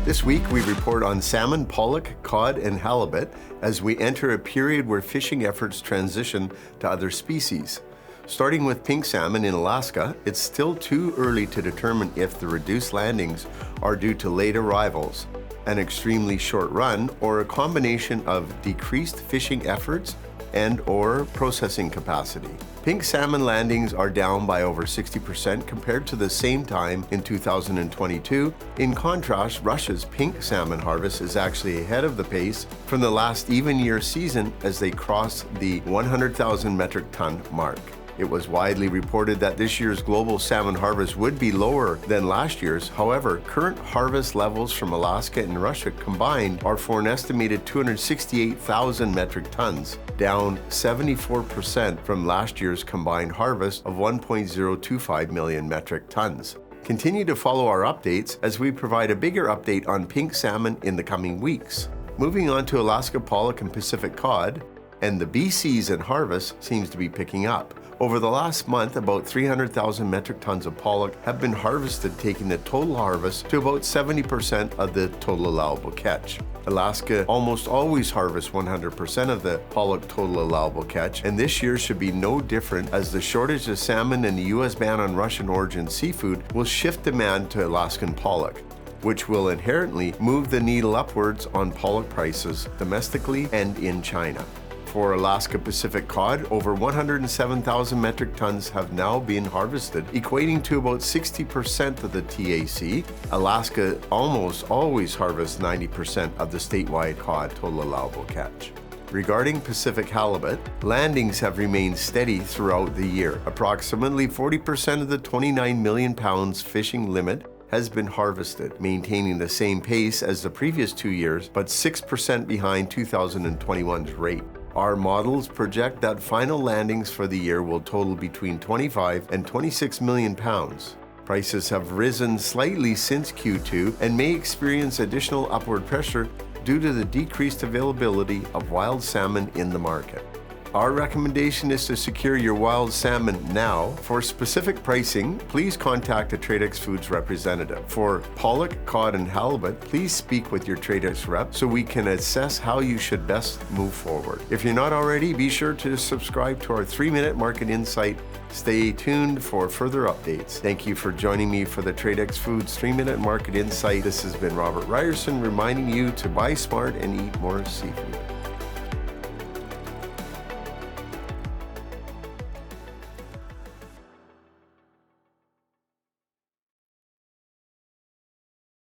This week, we report on salmon, pollock, cod, and halibut as we enter a period where fishing efforts transition to other species. Starting with pink salmon in Alaska, it's still too early to determine if the reduced landings are due to late arrivals, an extremely short run, or a combination of decreased fishing efforts and/or processing capacity. Pink salmon landings are down by over 60% compared to the same time in 2022. In contrast, Russia's pink salmon harvest is actually ahead of the pace from the last even year season as they cross the 100,000 metric ton mark. It was widely reported that this year's global salmon harvest would be lower than last year's. However, current harvest levels from Alaska and Russia combined are for an estimated 268,000 metric tons, down 74% from last year's combined harvest of 1.025 million metric tons. Continue to follow our updates as we provide a bigger update on pink salmon in the coming weeks. Moving on to Alaska pollock and Pacific cod, and the bee season harvest seems to be picking up. Over the last month, about 300,000 metric tons of pollock have been harvested, taking the total harvest to about 70% of the total allowable catch. Alaska almost always harvests 100% of the pollock total allowable catch, and this year should be no different as the shortage of salmon and the U.S. ban on Russian origin seafood will shift demand to Alaskan pollock, which will inherently move the needle upwards on pollock prices domestically and in China. For Alaska Pacific cod, over 107,000 metric tons have now been harvested, equating to about 60% of the TAC. Alaska almost always harvests 90% of the statewide cod total allowable catch. Regarding Pacific halibut, landings have remained steady throughout the year. Approximately 40% of the 29 million pounds fishing limit has been harvested, maintaining the same pace as the previous 2 years, but 6% behind 2021's rate. Our models project that final landings for the year will total between 25 and 26 million pounds. Prices have risen slightly since Q2 and may experience additional upward pressure due to the decreased availability of wild salmon in the market. Our recommendation is to secure your wild salmon now. For specific pricing, please contact a Tradex Foods representative. For pollock, cod, and halibut, please speak with your Tradex rep so we can assess how you should best move forward. If you're not already, be sure to subscribe to our 3-Minute Market Insight. Stay tuned for further updates. Thank you for joining me for the Tradex Foods 3-Minute Market Insight. This has been Robert Ryerson reminding you to buy smart and eat more seafood.